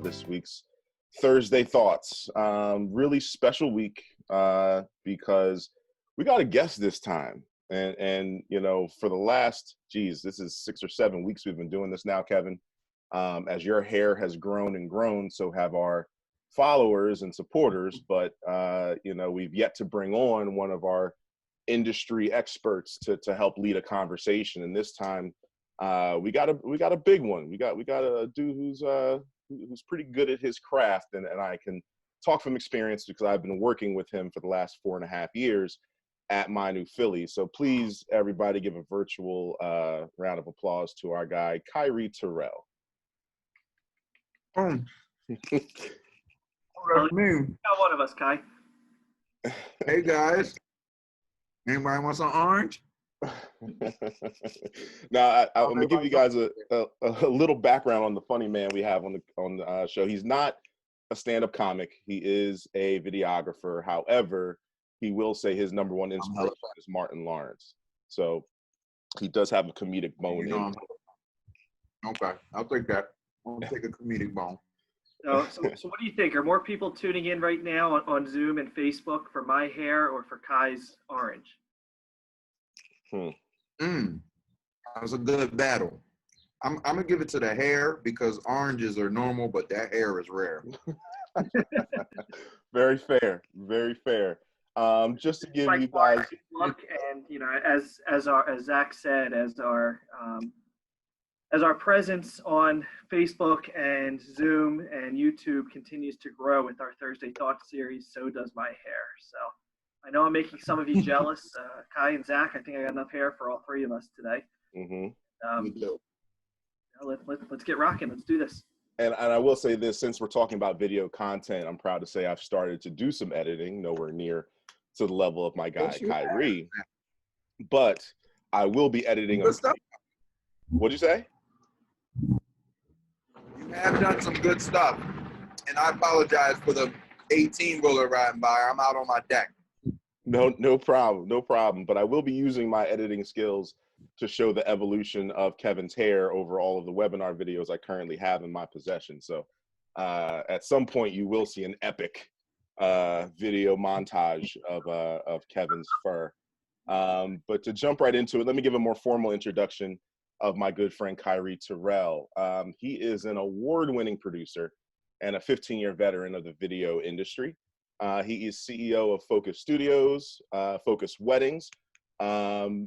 this week's Thursday Thoughts. Really special week because we got a guest this time. And you know, for the last, this is 6 or 7 weeks we've been doing this now, Kevin. As your hair has grown and grown, so have our followers and supporters. But you know, we've yet to bring on one of our industry experts to help lead a conversation. And this time, we got a big one. We got a dude who's pretty good at his craft, and I can talk from experience because I've been working with him for the last 4.5 years at My New Philly. So please, everybody, give a virtual round of applause to our guy, Kyrie Terrell. Me. Not one of us, Kai. Hey guys, anybody want some orange? Now, I'm gonna give you guys a little background on the funny man we have on the show. He's not a stand-up comic. He is a videographer. However, he will say his number one inspiration is Martin Lawrence. So he does have a comedic bone in him. Okay, I'll take that. I'll take a comedic bone. So what do you think? Are more people tuning in right now on Zoom and Facebook for my hair or for Kai's orange? That was a good battle. I'm gonna give it to the hair because oranges are normal, but that hair is rare. Very fair, very fair. Just to give you guys look, and you know, as Zach said, as our presence on Facebook and Zoom and YouTube continues to grow with our Thursday Thoughts series, so does my hair. So I know I'm making some of you jealous. Kai and Zach, I think I got enough hair for all three of us today. Let's get rocking. Let's do this. And I will say this, since we're talking about video content, I'm proud to say I've started to do some editing, nowhere near to the level of my guy, Kyrie. But I will be editing. Good stuff. What'd you say? You have done some good stuff. And I apologize for the 18-wheeler riding by. I'm out on my deck. No problem. But I will be using my editing skills to show the evolution of Kevin's hair over all of the webinar videos I currently have in my possession. So at some point you will see an epic video montage of Kevin's fur. But to jump right into it, let me give a more formal introduction of my good friend Kyrie Terrell. He is an award-winning producer and a 15-year veteran of the video industry. He is CEO of Focus Studios, Focus Weddings,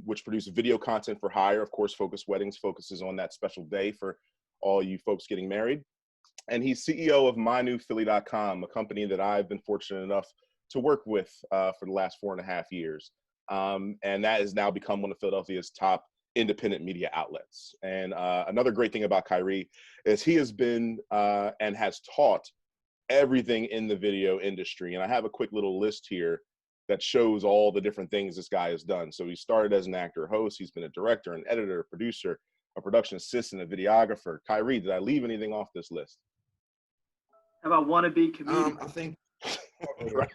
which produces video content for hire. Of course, Focus Weddings focuses on that special day for all you folks getting married. And he's CEO of MyNewPhilly.com, a company that I've been fortunate enough to work with for the last 4.5 years. And that has now become one of Philadelphia's top independent media outlets. And another great thing about Kyrie is he has been and has taught everything in the video industry. And I have a quick little list here that shows all the different things this guy has done. So he started as an actor host. He's been a director, an editor, a producer, a production assistant, a videographer. Kyrie, did I leave anything off this list? How about wannabe comedian? I think. Right.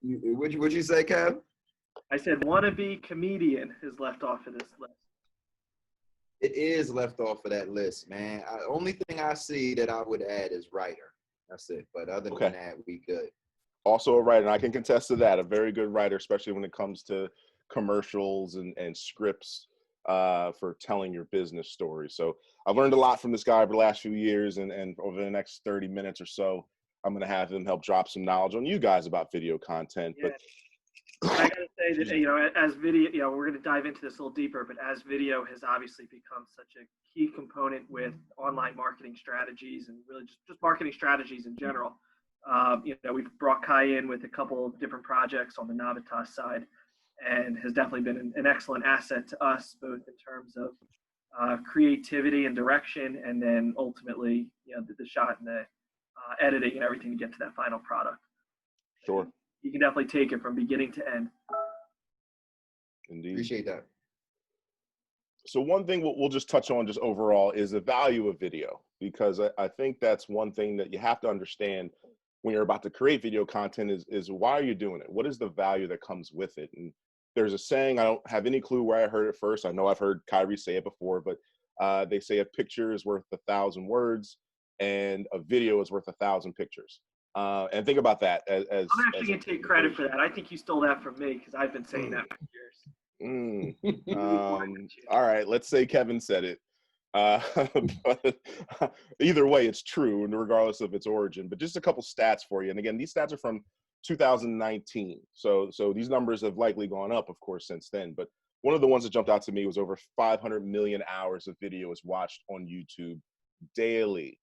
What'd you say, Kev? I said wannabe comedian is left off of this list. It is left off of that list, man. Only thing I see that I would add is writer. That's it. But other than that, we good. Also a writer, and I can contest to that. A very good writer, especially when it comes to commercials and scripts for telling your business story. So I've learned a lot from this guy over the last few years, and over the next 30 minutes or so, I'm going to have him help drop some knowledge on you guys about video content. Yeah. But I gotta say that, you know, as video, you know, we're gonna dive into this a little deeper, but as video has obviously become such a key component with online marketing strategies and really just marketing strategies in general. You know, we've brought Kai in with a couple of different projects on the Navitas side, and has definitely been an excellent asset to us, both in terms of creativity and direction, and then ultimately, you know, the shot and the editing and everything to get to that final product. Sure. You can definitely take it from beginning to end. Indeed. Appreciate that. So one thing we'll just touch on just overall is the value of video, because I think that's one thing that you have to understand when you're about to create video content is why are you doing it? What is the value that comes with it? And there's a saying, I don't have any clue where I heard it first. I know I've heard Kyrie say it before, but They say a picture is worth 1,000 words and a video is worth 1,000 pictures. And think about that as I'm actually going to take credit for that. I think you stole that from me because I've been saying that for years. All right, let's say Kevin said it. But either way, it's true, and regardless of its origin. But just a couple stats for you. And again, these stats are from 2019. So these numbers have likely gone up, of course, since then. But one of the ones that jumped out to me was over 500 million hours of video is watched on YouTube daily.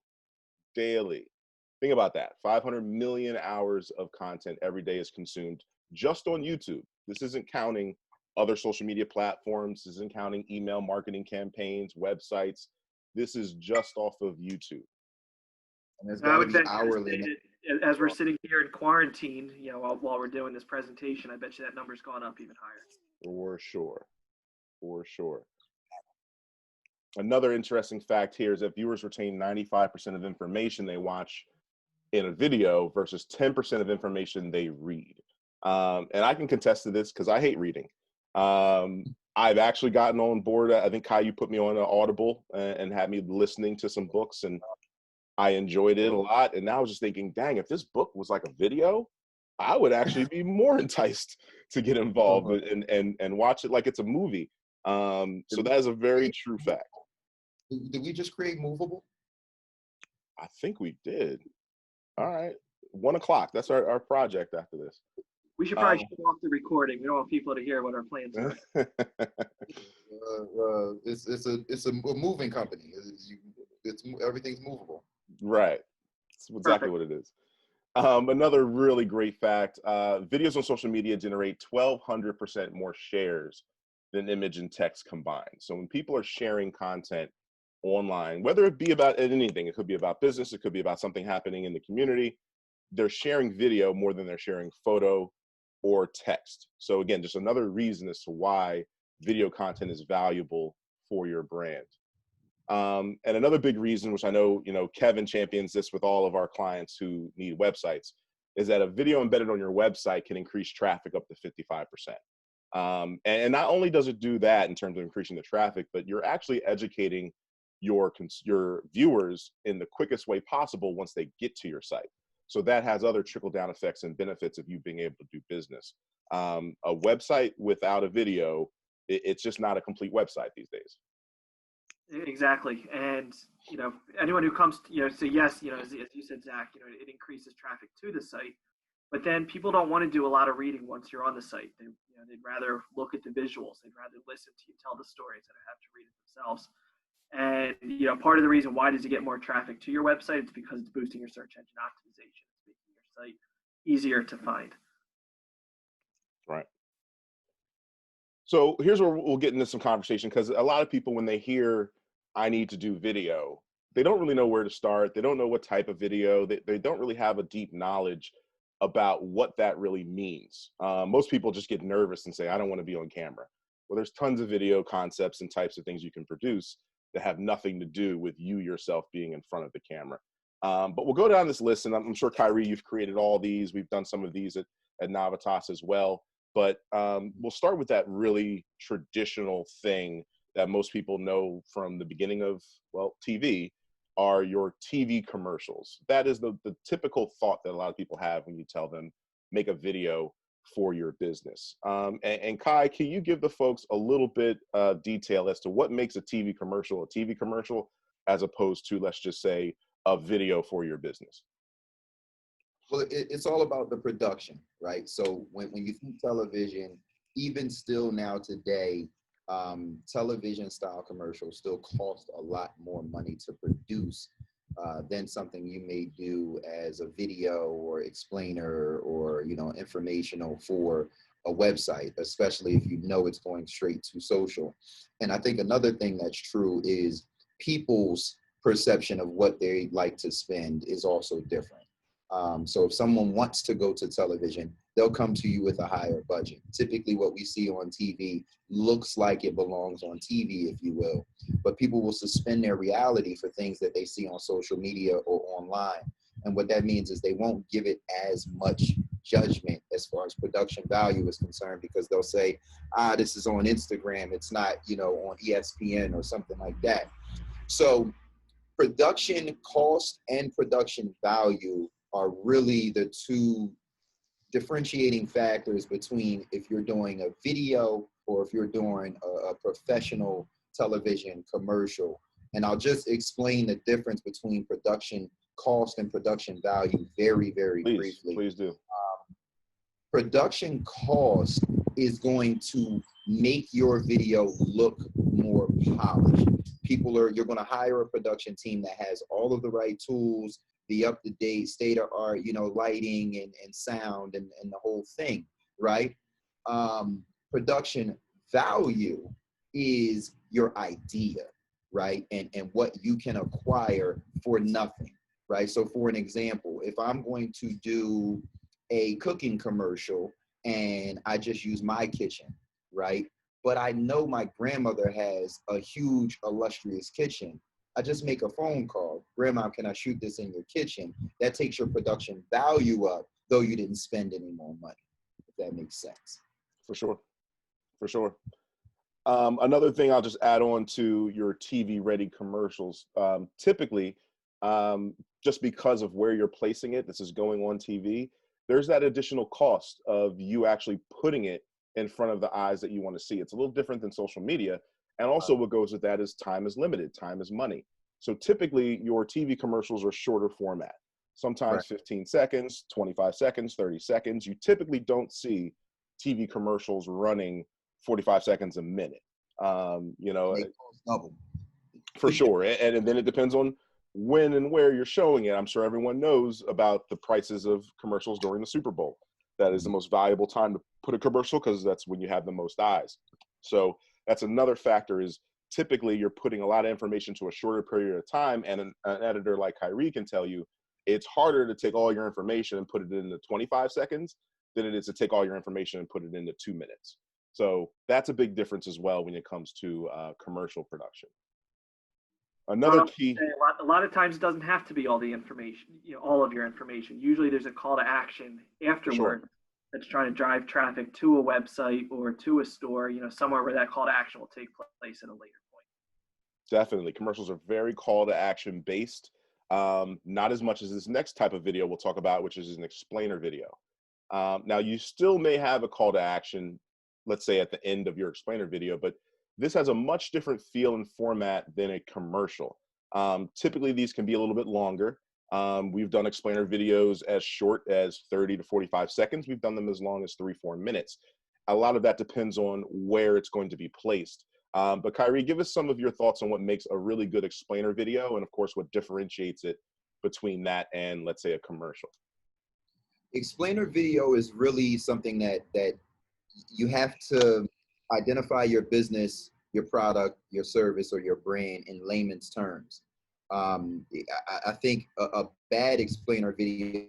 Think about that. 500 million hours of content every day is consumed just on YouTube. This isn't counting other social media platforms. This isn't counting email marketing campaigns, websites. This is just off of YouTube. And it's got to be hourly. As we're sitting here in quarantine, while we're doing this presentation, I bet you that number's gone up even higher. For sure. Another interesting fact here is that viewers retain 95% of information they watch in a video versus 10% of information they read. And I can contest to this because I hate reading. I've actually gotten on board. I think, Kai, you put me on an Audible and had me listening to some books, and I enjoyed it a lot. And now I was just thinking, dang, if this book was like a video, I would actually be more enticed to get involved and watch it like it's a movie. So that is a very true fact. Did we just create Movable? I think we did. All right. 1 o'clock. That's our project after this. We should probably shut off the recording. We don't want people to hear what our plans are. It's a moving company. Everything's movable. Right. That's exactly what it is. Another really great fact, videos on social media generate 1,200% more shares than image and text combined. So when people are sharing content online, whether it be about anything, it could be about business, it could be about something happening in the community, they're sharing video more than they're sharing photo or text. So again, just another reason as to why video content is valuable for your brand. And another big reason, which I know, Kevin champions this with all of our clients who need websites, is that a video embedded on your website can increase traffic up to 55%. And not only does it do that in terms of increasing the traffic, but you're actually educating your viewers in the quickest way possible once they get to your site. So that has other trickle-down effects and benefits of you being able to do business. A website without a video, it's just not a complete website these days. Exactly. And, anyone who comes, say yes, as you said, Zach, it increases traffic to the site. But then people don't want to do a lot of reading once you're on the site. They'd rather look at the visuals. They'd rather listen to you tell the stories than have to read it themselves. And, part of the reason why does it get more traffic to your website? It's because it's boosting your search engine optimization. It's making your site easier to find. Right. So here's where we'll get into some conversation, because a lot of people, when they hear I need to do video, they don't really know where to start. They don't know what type of video. They don't really have a deep knowledge about what that really means. Most people just get nervous and say, I don't want to be on camera. Well, there's tons of video concepts and types of things you can produce that have nothing to do with you yourself being in front of the camera. But we'll go down this list, and I'm sure, Kyrie, you've created all these. We've done some of these at Navitas as well. But we'll start with that really traditional thing that most people know from the beginning of, TV, are your TV commercials. That is the typical thought that a lot of people have when you tell them, make a video for your business. And Kai, can you give the folks a little bit detail as to what makes a TV commercial as opposed to, let's just say, a video for your business? Well, it's all about the production, right? So when you think television, even still now today, television style commercials still cost a lot more money to produce than something you may do as a video or explainer or, informational for a website, especially if it's going straight to social. And I think another thing that's true is people's perception of what they like to spend is also different. So if someone wants to go to television, they'll come to you with a higher budget. Typically what we see on TV looks like it belongs on TV, if you will, but people will suspend their reality for things that they see on social media or online. And what that means is they won't give it as much judgment as far as production value is concerned, because they'll say, this is on Instagram, it's not, you know, on ESPN or something like that. So production cost and production value are really the two differentiating factors between if you're doing a video or if you're doing a professional television commercial. And I'll just explain the difference between production cost and production value very, very briefly. Please do. Production cost is going to make your video look more polished. You're going to hire a production team that has all of the right tools, the up-to-date, state-of-art, you know, lighting and sound and the whole thing, right? Production value is your idea, right? And what you can acquire for nothing, right? So for an example, if I'm going to do a cooking commercial and I just use my kitchen, right? But I know my grandmother has a huge, illustrious kitchen. I just make a phone call. Grandma, can I shoot this in your kitchen? That takes your production value up, though you didn't spend any more money, if that makes sense. For sure. For sure. Another thing I'll just add on to your TV-ready commercials. Typically, just because of where you're placing it, this is going on TV, there's that additional cost of you actually putting it in front of the eyes that you want to see. It's a little different than social media. And also what goes with that is time is limited. Time is money. So typically your TV commercials are shorter format, sometimes 15 seconds, 25 seconds, 30 seconds. You typically don't see TV commercials running 45 seconds a minute. You know, for sure. And then it depends on when and where you're showing it. I'm sure everyone knows about the prices of commercials during the Super Bowl. That is the most valuable time to put a commercial because that's when you have the most eyes. So that's another factor, is typically you're putting a lot of information to a shorter period of time, and an editor like Kyrie can tell you it's harder to take all your information and put it into 25 seconds than it is to take all your information and put it into 2 minutes. So that's a big difference as well when it comes to commercial production. Another key. A lot of times it doesn't have to be all the information, you know, all of your information. Usually there's a call to action afterward that's trying to drive traffic to a website or to a store, you know, somewhere where that call to action will take place at a later point. Definitely. Commercials are very call to action based. Not as much as this next type of video we'll talk about, which is an explainer video. Now you still may have a call to action, let's say at the end of your explainer video, but this has a much different feel and format than a commercial. Typically, these can be a little bit longer. We've done explainer videos as short as 30 to 45 seconds. We've done them as long as 3-4 minutes. A lot of that depends on where it's going to be placed. But Kyrie, give us some of your thoughts on what makes a really good explainer video, and of course, what differentiates it between that and, let's say, a commercial. Explainer video is really something that you have to identify your business, your product, your service, or your brand in layman's terms. I think a bad explainer video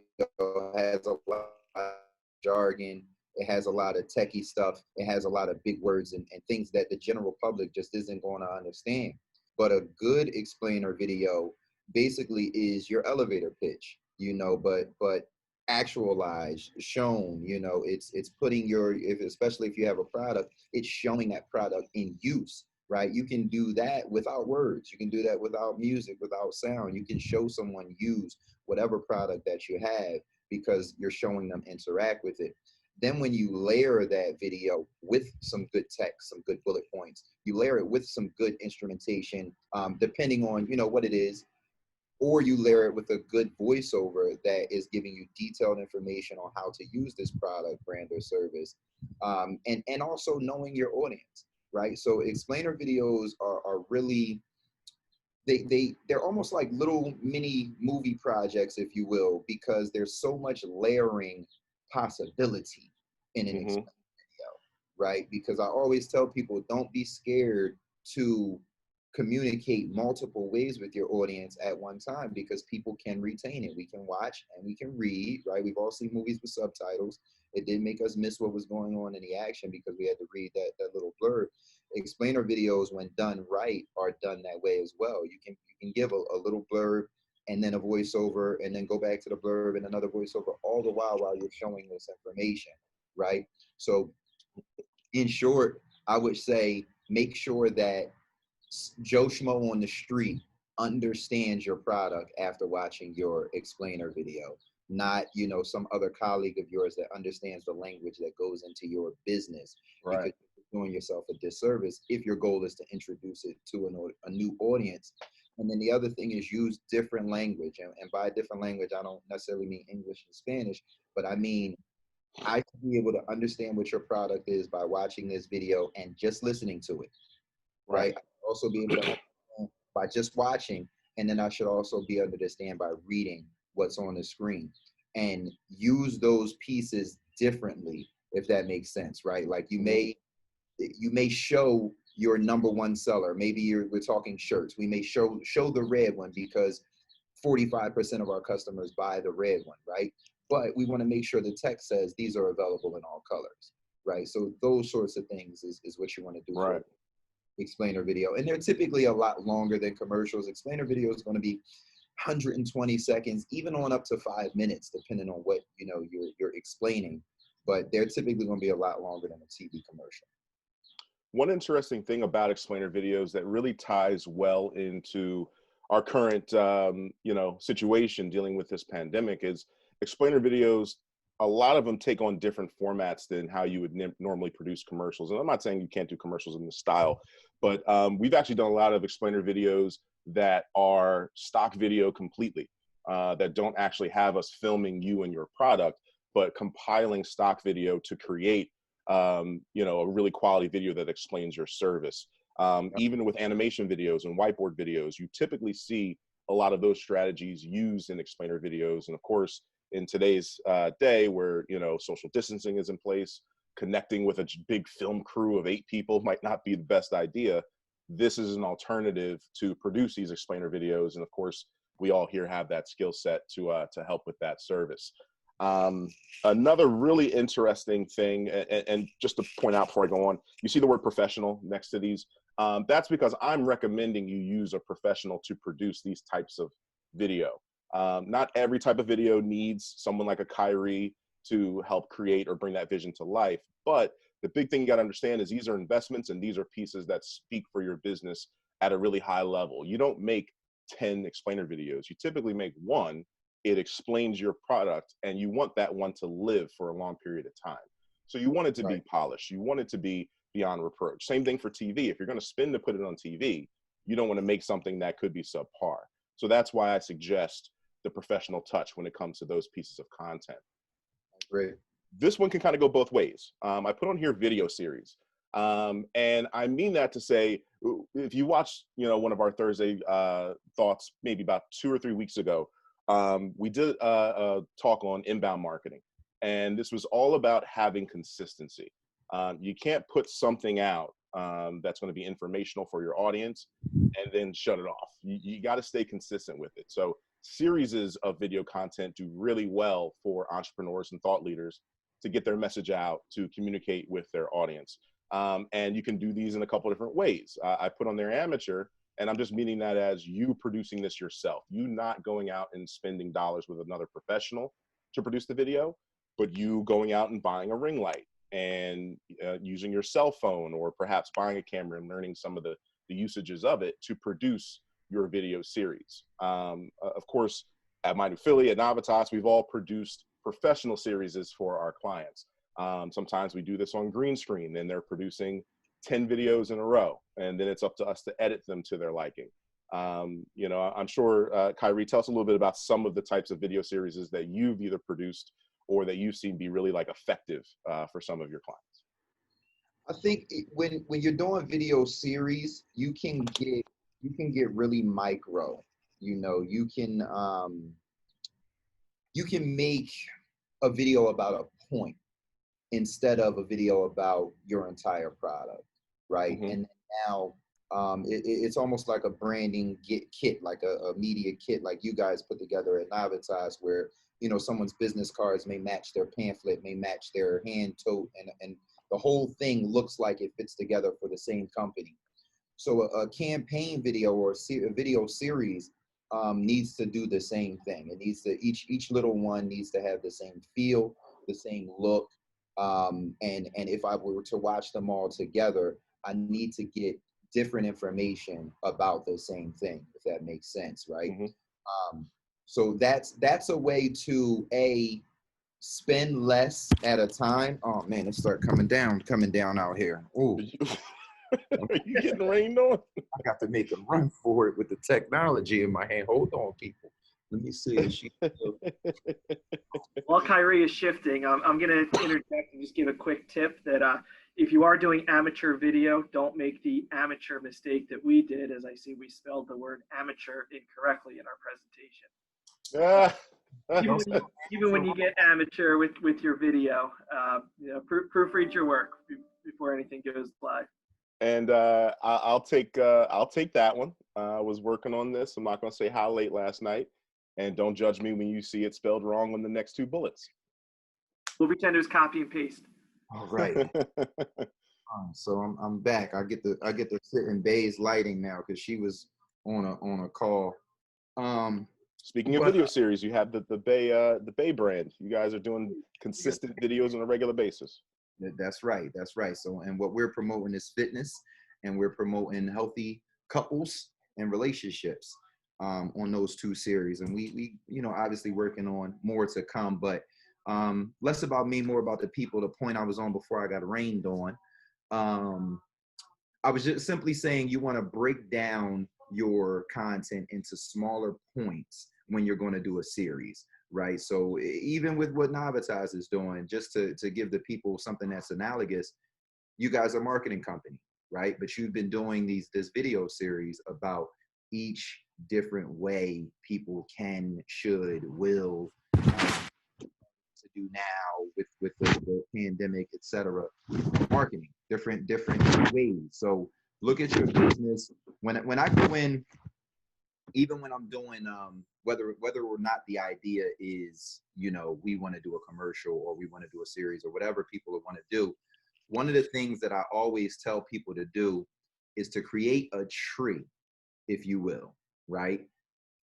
has a lot of jargon. It has a lot of techie stuff. It has a lot of big words and things that the general public just isn't going to understand. But a good explainer video basically is your elevator pitch, you know, but actualized, shown, you know, it's putting especially if you have a product, it's showing that product in use, right? You can do that without words. You can do that without music, without sound. You can show someone use whatever product that you have because you're showing them interact with it. Then when you layer that video with some good text, some good bullet points, you layer it with some good instrumentation, depending on, you know, what it is, or you layer it with a good voiceover that is giving you detailed information on how to use this product, brand, or service, and also knowing your audience, right? So explainer videos are really, they're almost like little mini movie projects, if you will, because there's so much layering possibility in an explainer video, right? Because I always tell people, don't be scared to communicate multiple ways with your audience at one time, because people can retain it. We can watch and we can read, right? We've all seen movies with subtitles. It did make us miss what was going on in the action because we had to read that little blurb. Explainer videos, when done right, are done that way as well. You can give a little blurb, and then a voiceover, and then go back to the blurb and another voiceover, all the while you're showing this information, right? So in short, I would say make sure that Joe Schmo on the street understands your product after watching your explainer video, not, you know, some other colleague of yours that understands the language that goes into your business. Right. Because you're doing yourself a disservice if your goal is to introduce it to a new audience. And then the other thing is use different language. And by different language, I don't necessarily mean English and Spanish, but I mean, I should be able to understand what your product is by watching this video and just listening to it, right? I should also be able to understand by just watching, and then I should also be able to understand by reading what's on the screen, and use those pieces differently, if that makes sense, right? Like you may show your number one seller. Maybe we're talking shirts. We may show the red one because 45% of our customers buy the red one, right? But we want to make sure the text says these are available in all colors, right? So those sorts of things is what you want to do for explainer video. And they're typically a lot longer than commercials. Explainer video is going to be 120 seconds, even on up to 5 minutes, depending on what, you know, you're explaining. But they're typically going to be a lot longer than a TV commercial. One interesting thing about explainer videos that really ties well into our current, you know, situation dealing with this pandemic is explainer videos. A lot of them take on different formats than how you would normally produce commercials. And I'm not saying you can't do commercials in this style, but we've actually done a lot of explainer videos that are stock video completely, that don't actually have us filming you and your product, but compiling stock video to create you know, a really quality video that explains your service. Even with animation videos and whiteboard videos, you typically see a lot of those strategies used in explainer videos. And of course, in today's day where, you know, social distancing is in place, connecting with a big film crew of 8 people might not be the best idea. This is an alternative to produce these explainer videos. And of course, we all here have that skill set to help with that service. Another really interesting thing, and just to point out before I go on, you see the word professional next to these. That's because I'm recommending you use a professional to produce these types of video. Not every type of video needs someone like a Kyrie to help create or bring that vision to life. But the big thing you got to understand is these are investments, and these are pieces that speak for your business at a really high level. You don't make 10 explainer videos. You typically make one. It explains your product, and you want that one to live for a long period of time. So you want it to be polished. You want it to be beyond reproach. Same thing for TV. If you're going to spend to put it on TV, you don't want to make something that could be subpar. So that's why I suggest the professional touch when it comes to those pieces of content. Great. This one can kind of go both ways. I put on here video series. And I mean that to say, if you watch, you know, one of our Thursday thoughts, maybe about 2 or 3 weeks ago, we did a talk on inbound marketing, and this was all about having consistency. You can't put something out that's going to be informational for your audience and then shut it off. You got to stay consistent with it. So series of video content do really well for entrepreneurs and thought leaders to get their message out, to communicate with their audience. And you can do these in a couple different ways. I put on there amateur, and I'm just meaning that as you producing this yourself, you not going out and spending dollars with another professional to produce the video, but you going out and buying a ring light and using your cell phone, or perhaps buying a camera and learning some of the usages of it to produce your video series. Of course, at My New Philly, at Navitas, we've all produced professional series for our clients. Sometimes we do this on green screen, and they're producing 10 videos in a row, and then it's up to us to edit them to their liking. You know, I'm sure, Kyrie, tell us a little bit about some of the types of video series that you've either produced or that you've seen be really like effective for some of your clients. I think when you're doing video series, you can get really micro. You know, you can make a video about a point instead of a video about your entire product, right? Mm-hmm. And now it's almost like a branding kit, like a media kit, like you guys put together at Navitas, where, you know, someone's business cards may match their pamphlet, may match their hand tote, and the whole thing looks like it fits together for the same company. So a campaign video or a video series needs to do the same thing. It needs to each little one needs to have the same feel, the same look. And if I were to watch them all together, I need to get different information about the same thing, if that makes sense, right? So that's a way to spend less at a time. Oh man, it start coming down out here. Ooh. Are you getting rained on? I got to make a run for it with the technology in my hand. Hold on, people. Let me see. While Kyrie is shifting, I'm going to interject and just give a quick tip that if you are doing amateur video, don't make the amateur mistake that we did, as I see we spelled the word amateur incorrectly in our presentation. Even when you get amateur with your video, proofread your work before anything goes live. And I'll take that one. I was working on this. I'm not going to say how late last night. And don't judge me when you see it spelled wrong on the next two bullets. We'll pretend it was copy and paste. All right. So I'm back. I get to sit in Bay's lighting now because she was on a call. Speaking of video series, you have the Bay brand. You guys are doing consistent videos on a regular basis. That's right. So, and what we're promoting is fitness, and we're promoting healthy couples and relationships on those two series. And we obviously working on more to come, but less about me, more about the people. The point I was on before I got rained on. I was just simply saying you want to break down your content into smaller points when you're going to do a series, right? So even with what Navitas is doing, just to give the people something that's analogous, you guys are a marketing company, right? But you've been doing this video series about each different way people can, should, will to do now with the pandemic, etc. Marketing, different ways. So look at your business. When I go in, even when I'm doing whether or not the idea is, we want to do a commercial or we want to do a series or whatever people want to do, one of the things that I always tell people to do is to create a tree, if you will, right?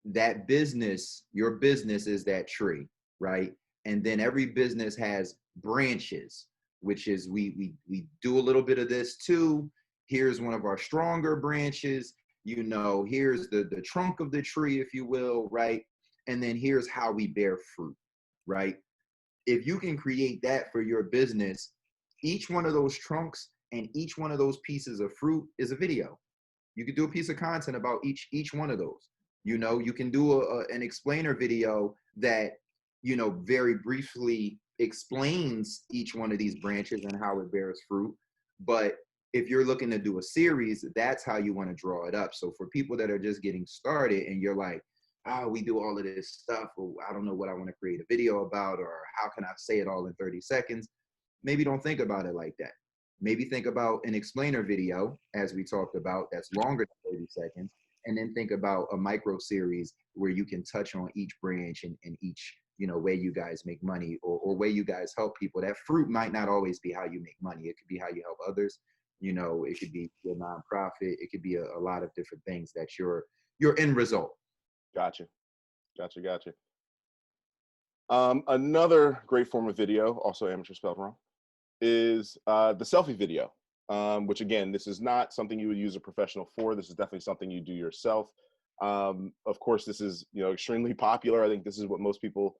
That business, your business is that tree, right? And then every business has branches, which is we do a little bit of this too. Here's one of our stronger branches. Here's the trunk of the tree, if you will, right? And then here's how we bear fruit, right? If you can create that for your business, each one of those trunks and each one of those pieces of fruit is a video. You could do a piece of content about each one of those. You can do an explainer video that, very briefly explains each one of these branches and how it bears fruit. But if you're looking to do a series, that's how you want to draw it up. So for people that are just getting started and you're like, we do all of this stuff, or I don't know what I want to create a video about, or how can I say it all in 30 seconds? Maybe don't think about it like that. Maybe think about an explainer video, as we talked about, that's longer than 30 seconds, and then think about a micro series where you can touch on each branch and each, way you guys make money or way you guys help people. That fruit might not always be how you make money. It could be how you help others. It could be your nonprofit. It could be a lot of different things that your end result. Gotcha. Another great form of video, also amateur spelled wrong, is the selfie video, which again, this is not something you would use a professional for. This is definitely something you do yourself. Of course, this is extremely popular. I think this is what most people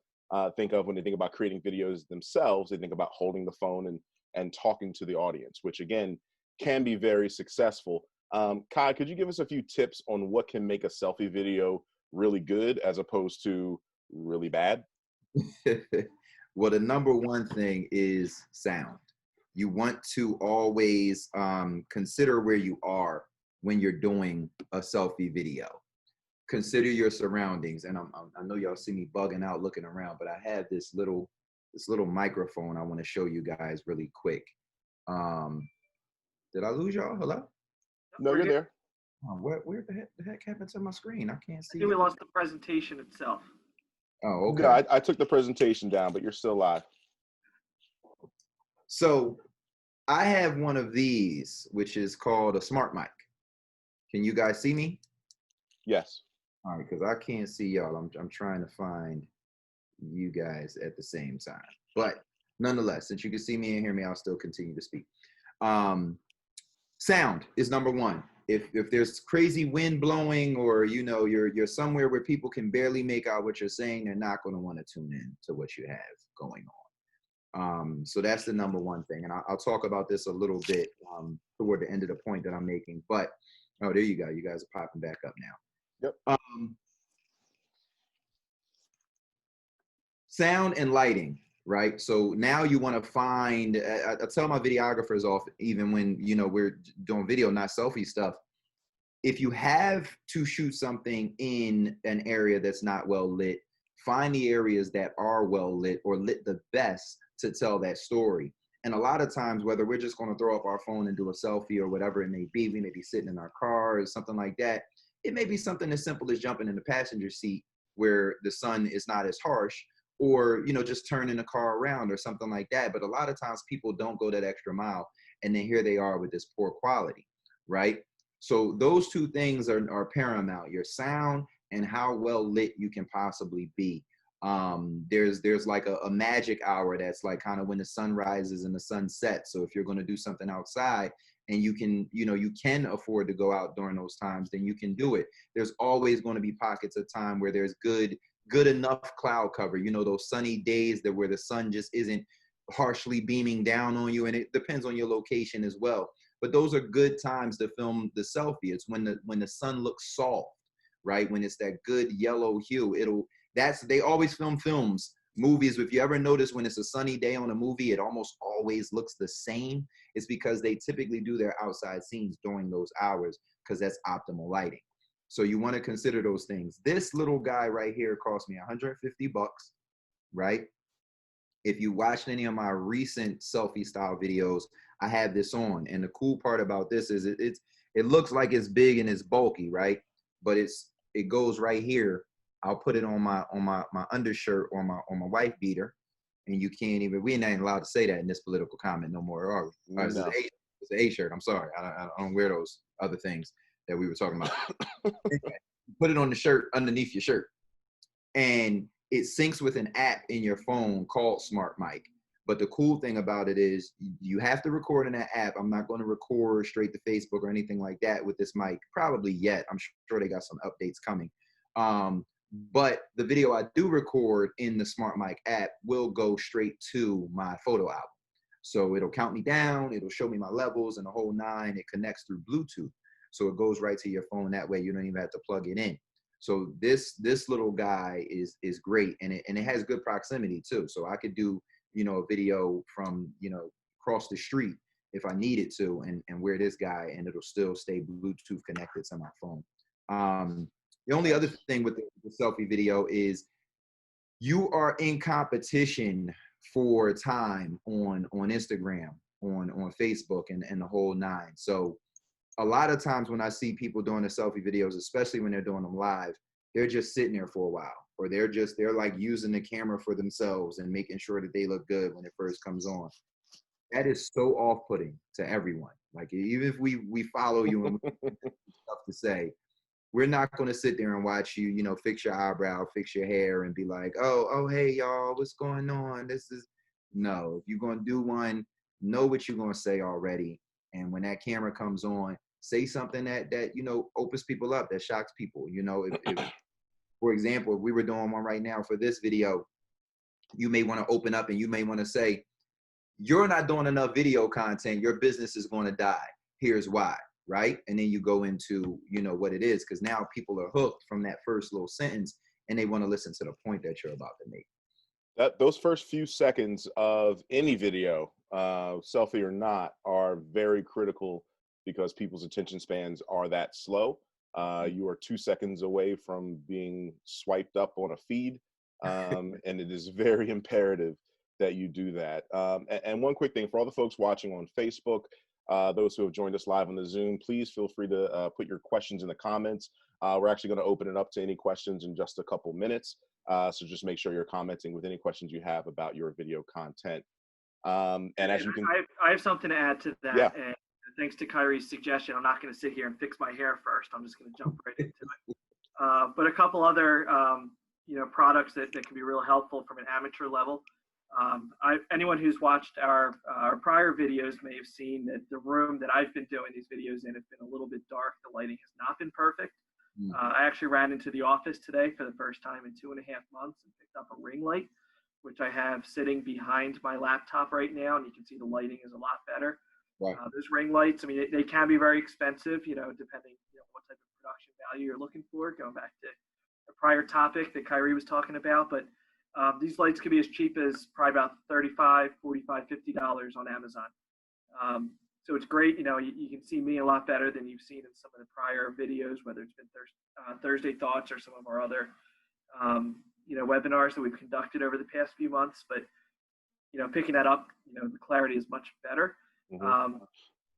think of when they think about creating videos themselves. They think about holding the phone and talking to the audience, which again can be very successful. Kai, could you give us a few tips on what can make a selfie video really good as opposed to really bad? Well, the number one thing is sound. You want to always consider where you are when you're doing a selfie video. Consider your surroundings. And I know y'all see me bugging out looking around, but I have this little microphone I want to show you guys really quick. Did I lose y'all? Hello? No, you're there. Oh, where the heck happened to my screen? I can't see. I think we lost the presentation itself. Oh, okay. Yeah, I took the presentation down, but you're still live. So I have one of these, which is called a smart mic. Can you guys see me? Yes. All right, because I can't see y'all. I'm trying to find you guys at the same time. But nonetheless, since you can see me and hear me, I'll still continue to speak. Sound is number one. If there's crazy wind blowing, or you know you're somewhere where people can barely make out what you're saying, they're not going to want to tune in to what you have going on. So that's the number one thing, and I'll talk about this a little bit toward the end of the point that I'm making. But oh, there you go. You guys are popping back up now. Yep. Sound and lighting, right? So now you want to find, I tell my videographers off, even when, you know, we're doing video, not selfie stuff. If you have to shoot something in an area that's not well lit, find the areas that are well lit or lit the best to tell that story. And a lot of times, whether we're just going to throw up our phone and do a selfie or whatever it may be, we may be sitting in our car or something like that. It may be something as simple as jumping in the passenger seat where the sun is not as harsh, or, you know, just turning the car around or something like that. But a lot of times people don't go that extra mile, and then here they are with this poor quality, right? So those two things are paramount: your sound and how well lit you can possibly be. There's like a magic hour that's like kind of when the sun rises and the sun sets. So if you're going to do something outside and you can, you know, you can afford to go out during those times, then you can do it. There's always going to be pockets of time where there's good enough cloud cover, you know, those sunny days that where the sun just isn't harshly beaming down on you, and it depends on your location as well. But those are good times to film the selfie. It's when the sun looks soft, right? When it's that good yellow hue. They always film movies. If you ever notice, when it's a sunny day on a movie, it almost always looks the same. It's because they typically do their outside scenes during those hours, because that's optimal lighting. So you want to consider those things. This little guy right here cost me 150 bucks, right? If you watched any of my recent selfie style videos, I have this on. And the cool part about this is it looks like it's big and it's bulky, right? But it goes right here. I'll put it on my undershirt or my wife beater, and you can't even, we ain't allowed to say that in this political comment no more, are we? No. It's an A shirt. I'm sorry. I don't wear those other things that we were talking about. Anyway, put it on the shirt underneath your shirt, and it syncs with an app in your phone called Smart Mic. But the cool thing about it is you have to record in that app. I'm not going to record straight to Facebook or anything like that with this mic, probably yet. I'm sure they got some updates coming. But the video I do record in the Smart Mic app will go straight to my photo album. So it'll count me down, it'll show me my levels and the whole nine. It connects through Bluetooth. So it goes right to your phone. That way you don't even have to plug it in. So this little guy is great, and it has good proximity too. So I could do, you know, a video from, you know, across the street if I needed to, and wear this guy, and it'll still stay Bluetooth connected to my phone. The only other thing with the selfie video is you are in competition for time on Instagram, on Facebook, and the whole nine. So a lot of times when I see people doing the selfie videos, especially when they're doing them live, they're just sitting there for a while, or they're like using the camera for themselves and making sure that they look good when it first comes on. That is so off-putting to everyone. Like, even if we follow you and we have stuff to say, we're not going to sit there and watch you, you know, fix your eyebrow, fix your hair, and be like, oh, hey, y'all, what's going on? No. If you're going to do one, know what you're going to say already. And when that camera comes on, say something that you know, opens people up, that shocks people. You know, if for example, if we were doing one right now for this video, you may want to open up and you may want to say, you're not doing enough video content, your business is going to die. Here's why. Right? And then you go into, you know, what it is, because now people are hooked from that first little sentence, and they want to listen to the point that you're about to make. Those first few seconds of any video, selfie or not, are very critical, because people's attention spans are that slow. You are 2 seconds away from being swiped up on a feed, and it is very imperative that you do that. And one quick thing for all the folks watching on Facebook, those who have joined us live on the Zoom, please feel free to put your questions in the comments. We're actually going to open it up to any questions in just a couple minutes. So just make sure you're commenting with any questions you have about your video content. And as you can, I have something to add to that. Yeah. And thanks to Kyrie's suggestion, I'm not going to sit here and fix my hair first. I'm just going to jump right into it. But a couple other products that can be real helpful from an amateur level. Anyone who's watched our prior videos may have seen that the room that I've been doing these videos in has been a little bit dark. The lighting has not been perfect. I actually ran into the office today for the first time in 2.5 months and picked up a ring light, which I have sitting behind my laptop right now, and you can see the lighting is a lot better. Right. Those ring lights, I mean, they can be very expensive, depending what type of production value you're looking for, going back to a prior topic that Kyrie was talking about. But these lights could be as cheap as probably about $35, $45, $50 on Amazon. So it's great. You can see me a lot better than you've seen in some of the prior videos, whether it's been Thursday Thoughts or some of our other, webinars that we've conducted over the past few months. But, picking that up, the clarity is much better. Mm-hmm.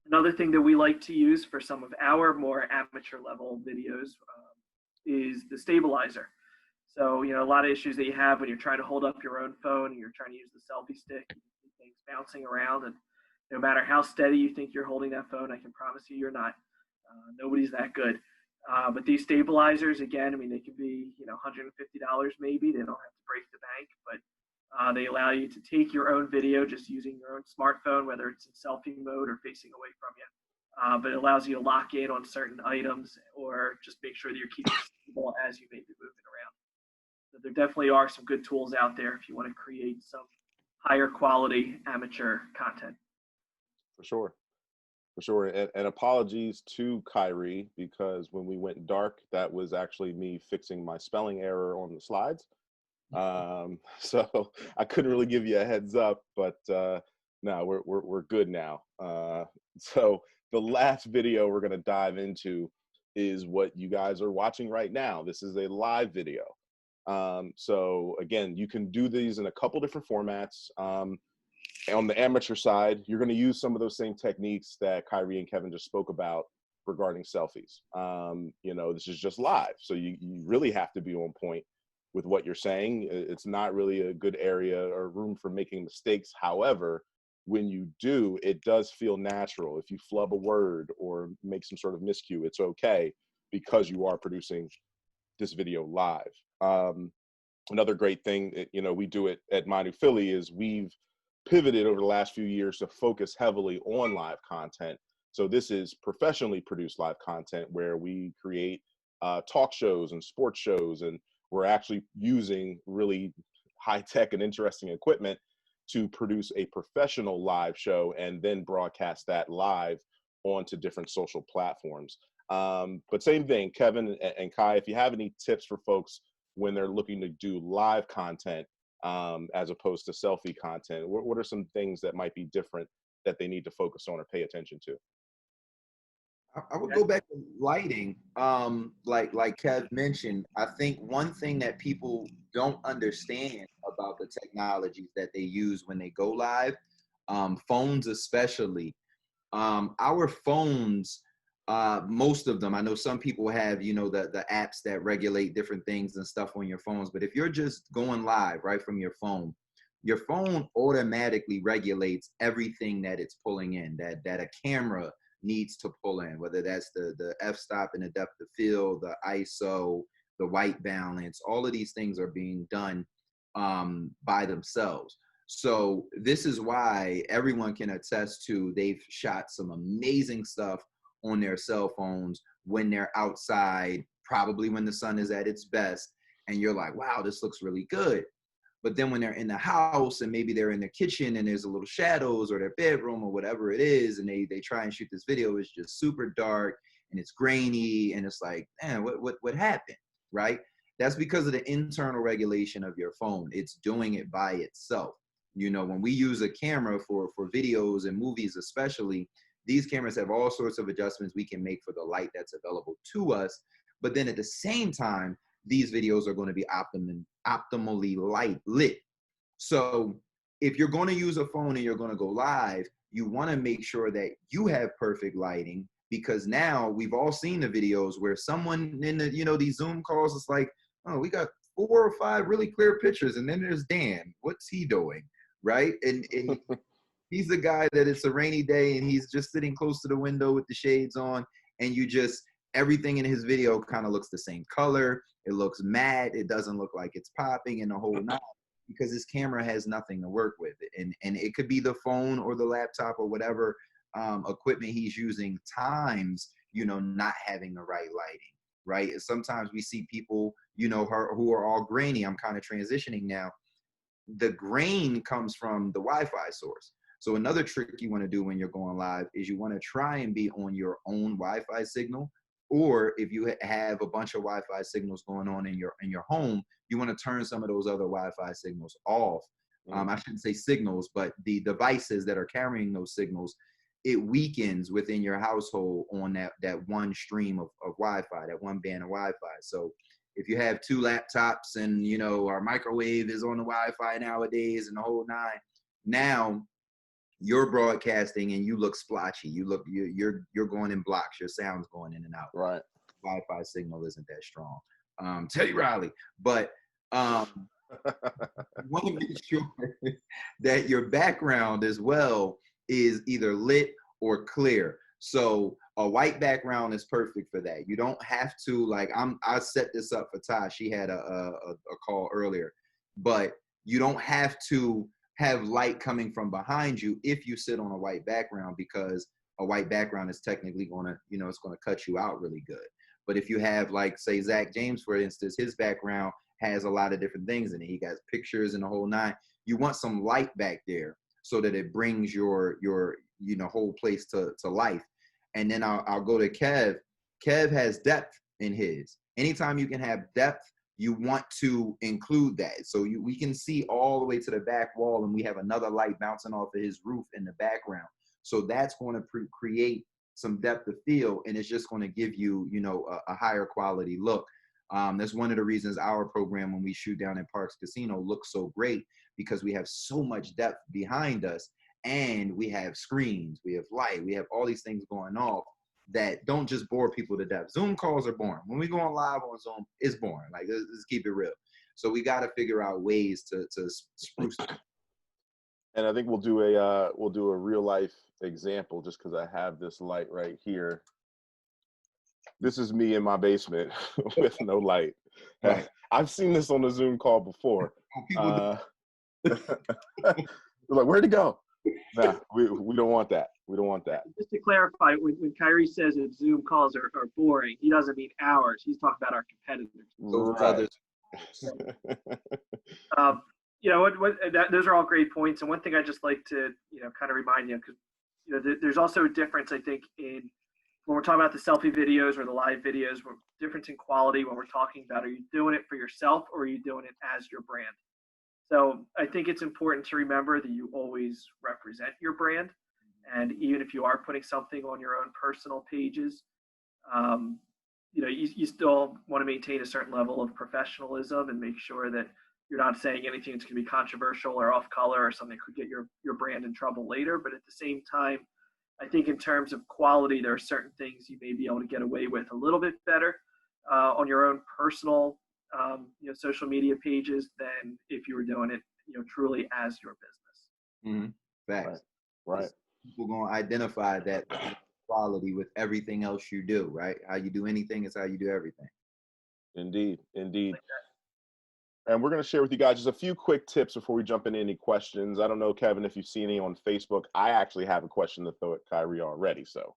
Another thing that we like to use for some of our more amateur level videos is the stabilizer. So, a lot of issues that you have when you're trying to hold up your own phone and you're trying to use the selfie stick, you see things bouncing around, and no matter how steady you think you're holding that phone, I can promise you you're not. Nobody's that good. But these stabilizers, again, I mean, they can be, $150 maybe. They don't have to break the bank, but they allow you to take your own video just using your own smartphone, whether it's in selfie mode or facing away from you. But it allows you to lock in on certain items or just make sure that you're keeping stable as you may be moving around. So there definitely are some good tools out there if you want to create some higher quality amateur content. For sure. And apologies to Kyrie, because when we went dark, that was actually me fixing my spelling error on the slides. So I couldn't really give you a heads up, but no, we're good now. So the last video we're going to dive into is what you guys are watching right now. This is a live video. So again, you can do these in a couple different formats. On the amateur side, you're going to use some of those same techniques that Kyrie and Kevin just spoke about regarding selfies. This is just live, so you really have to be on point with what you're saying. It's not really a good area or room for making mistakes. However, when you do, it does feel natural. If you flub a word or make some sort of miscue, it's okay, because you are producing this video live. Another great thing, we do it at My New Philly, is we've pivoted over the last few years to focus heavily on live content. So this is professionally produced live content where we create talk shows and sports shows, and we're actually using really high-tech and interesting equipment to produce a professional live show and then broadcast that live onto different social platforms. But same thing, Kevin and Kai, if you have any tips for folks when they're looking to do live content as opposed to selfie content, what are some things that might be different that they need to focus on or pay attention to? I would go back to lighting. Like Kev mentioned, I think one thing that people don't understand about the technologies that they use when they go live, phones especially, our phones, most of them, I know some people have, the apps that regulate different things and stuff on your phones, but if you're just going live right from your phone automatically regulates everything that it's pulling in, that a camera needs to pull in, whether that's the f-stop and the depth of field, the ISO, the white balance. All of these things are being done by themselves. So this is why everyone can attest to they've shot some amazing stuff on their cell phones when they're outside, probably when the sun is at its best, and you're like, wow, this looks really good. But then when they're in the house and maybe they're in their kitchen and there's a little shadows, or their bedroom or whatever it is, and they try and shoot this video, it's just super dark and it's grainy, and it's like, man, what happened, right? That's because of the internal regulation of your phone. It's doing it by itself. When we use a camera for videos and movies especially, these cameras have all sorts of adjustments we can make for the light that's available to us. But then at the same time, these videos are going to be optimally lit. So if you're going to use a phone and you're going to go live, you want to make sure that you have perfect lighting, because now we've all seen the videos where someone in the, these Zoom calls, it's like, oh, we got 4 or 5 really clear pictures, and then there's Dan. What's he doing? Right? And he's the guy that it's a rainy day and he's just sitting close to the window with the shades on, and you just, everything in his video kind of looks the same color. It looks matte. It doesn't look like it's popping and the whole nine, because his camera has nothing to work with. And it could be the phone or the laptop or whatever equipment he's using, times, not having the right lighting, right? And sometimes we see people, who are all grainy. I'm kind of transitioning now. The grain comes from the Wi-Fi source. So another trick you want to do when you're going live is you want to try and be on your own Wi-Fi signal. Or if you have a bunch of Wi-Fi signals going on in your home, you want to turn some of those other Wi-Fi signals off. I shouldn't say signals, but the devices that are carrying those signals, it weakens within your household on that one stream of Wi-Fi, that one band of Wi-Fi. So if you have 2 laptops and, our microwave is on the Wi-Fi nowadays and the whole nine, now you're broadcasting and you look splotchy. You're going in blocks. Your sound's going in and out. Right. Wi-Fi signal isn't that strong. Teddy Riley, but you want to make sure that your background as well is either lit or clear. So a white background is perfect for that. You don't have to, I set this up for Ty. She had a call earlier, but you don't have to have light coming from behind you if you sit on a white background, because a white background is technically going to, it's going to cut you out really good. But if you have, say Zach James, for instance, his background has a lot of different things in it. He got pictures and the whole nine. You want some light back there so that it brings your whole place to life. And then I'll go to Kev. Kev has depth in his. Anytime you can have depth, you want to include that. So we can see all the way to the back wall, and we have another light bouncing off of his roof in the background. So that's going to create some depth of field, and it's just going to give you, a higher quality look. That's one of the reasons our program, when we shoot down at Parks Casino, looks so great, because we have so much depth behind us, and we have screens, we have light, we have all these things going off that don't just bore people to death. Zoom calls are boring. When we go on live on Zoom, it's boring. Let's keep it real. So we got to figure out ways to spruce it. And I think we'll do a real life example, just because I have this light right here. This is me in my basement with no light. Right. I've seen this on a Zoom call before. Like, where'd it go? Nah, we don't want that. We don't want that. Just to clarify, when Kyrie says that Zoom calls are boring, he doesn't mean ours. He's talking about our competitors. Right. Those are all great points. And one thing I just like to, kind of remind you, because, there's also a difference, I think, in when we're talking about the selfie videos or the live videos, difference in quality when we're talking about, are you doing it for yourself or are you doing it as your brand? So I think it's important to remember that you always represent your brand. And even if you are putting something on your own personal pages, you still want to maintain a certain level of professionalism and make sure that you're not saying anything that's going to be controversial or off color or something that could get your brand in trouble later. But at the same time, I think in terms of quality, there are certain things you may be able to get away with a little bit better on your own personal social media pages than if you were doing it, truly as your business. Facts. Right. People gonna identify that quality with everything else you do, right? How you do anything is how you do everything. Indeed. And we're going to share with you guys just a few quick tips before we jump into any questions. I don't know, Kevin, if you see any on Facebook. I actually have a question to throw at Kyrie already, so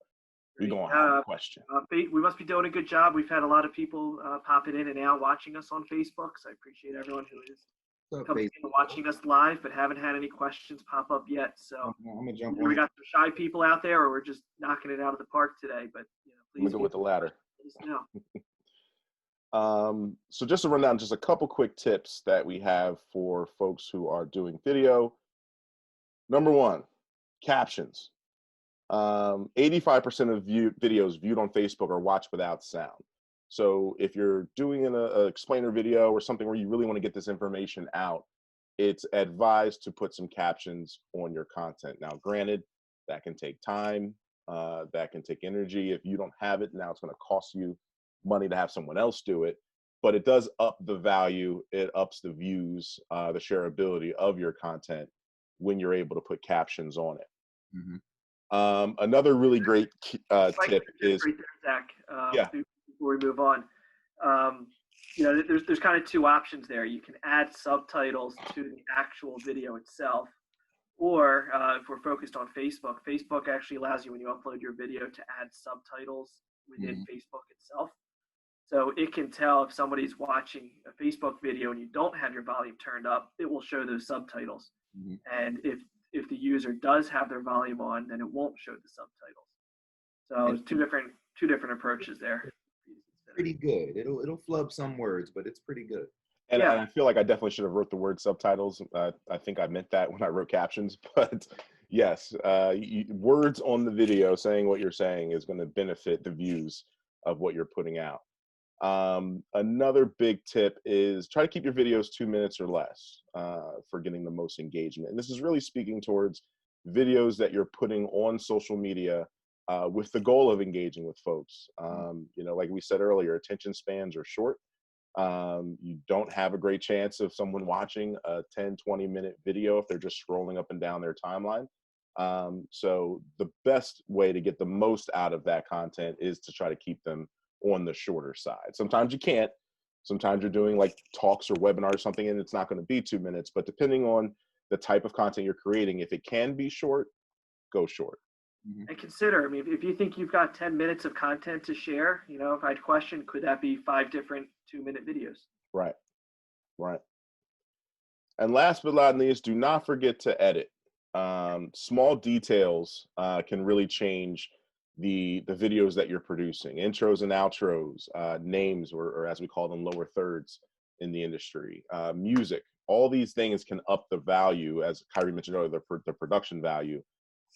we're going to have a question. We must be doing a good job. We've had a lot of people popping in and out watching us on Facebook, so I appreciate everyone who is coming in and watching us live, but haven't had any questions pop up yet. So I'm gonna jump on. We got some shy people out there, or we're just knocking it out of the park today. But please I'm gonna go with the latter. Let us know. So just to run down just a couple quick tips that we have for folks who are doing video. Number one, captions. 85% of videos viewed on Facebook are watched without sound. So if you're doing an explainer video or something where you really want to get this information out, it's advised to put some captions on your content. Now, granted, that can take time, that can take energy. If you don't have it, now it's going to cost you money to have someone else do it, but it does up the value, it ups the views, the shareability of your content when you're able to put captions on it. Another really great tip is, right there, Zach. yeah, Before we move on, you know, there's kind of two options there. You can add subtitles to the actual video itself, or if we're focused on Facebook, Facebook actually allows you when you upload your video to add subtitles within Facebook itself. So it can tell if somebody's watching a Facebook video and you don't have your volume turned up, it will show those subtitles. And if the user does have their volume on, then it won't show the subtitles. So two different approaches there. Pretty good. It'll flub some words, but it's pretty good. And I feel like I definitely should have wrote the word subtitles. I think I meant that when I wrote captions, but yes, words on the video saying what you're saying is going to benefit the views of what you're putting out. Another big tip is try to keep your videos 2 minutes or less for getting the most engagement. And this is really speaking towards videos that you're putting on social media with the goal of engaging with folks. You know, like we said earlier, attention spans are short. You don't have a great chance of someone watching a 10, 20-minute video if they're just scrolling up and down their timeline. So the best way to get the most out of that content is to try to keep them on the shorter side. Sometimes you can't. Sometimes you're doing like talks or webinars or something, and it's not going to be 2 minutes. But depending on the type of content you're creating, if it can be short, go short. And consider, I mean, if you think you've got 10 minutes of content to share, you know, if I'd question, could that be 5 different 2-minute videos? Right. Right. And last but not least, do not forget to edit. Small details can really change the videos that you're producing. Intros and outros, names, or as we call them, lower thirds in the industry, music. All these things can up the value, as Kyrie mentioned earlier, the production value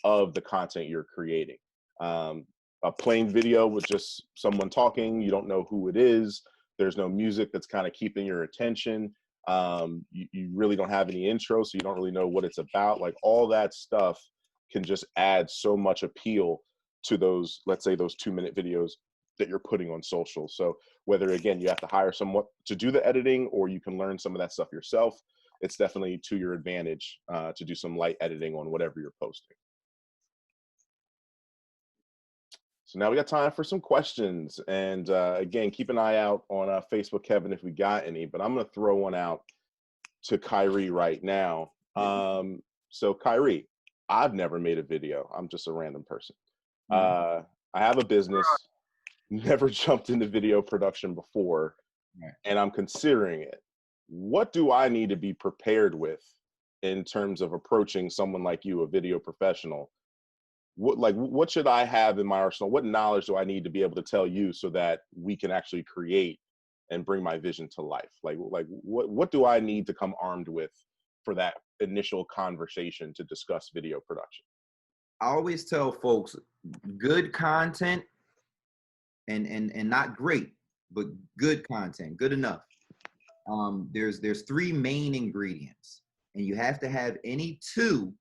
of the content you're creating. A plain video with just someone talking, you don't know who it is, there's no music that's kind of keeping your attention, you really don't have any intro, so you don't really know what it's about. Like, all that stuff can just add so much appeal to those, let's say, those 2-minute videos that you're putting on social. So whether, again, you have to hire someone to do the editing or you can learn some of that stuff yourself, it's definitely to your advantage to do some light editing on whatever you're posting. So now we got time for some questions. And again, keep an eye out on Facebook, Kevin, if we got any, but I'm going to throw one out to Kyrie right now. So Kyrie, I've never made a video. I'm just a random person. I have a business, never jumped into video production before, and I'm considering it. What do I need to be prepared with in terms of approaching someone like you, a video professional? What should I have in my arsenal? What knowledge do I need to be able to tell you so that we can actually create and bring my vision to life? Like what do I need to come armed with for that initial conversation to discuss video production? I always tell folks, good content and not great, but good content, good enough. There's 3 main ingredients, and you have to have any 2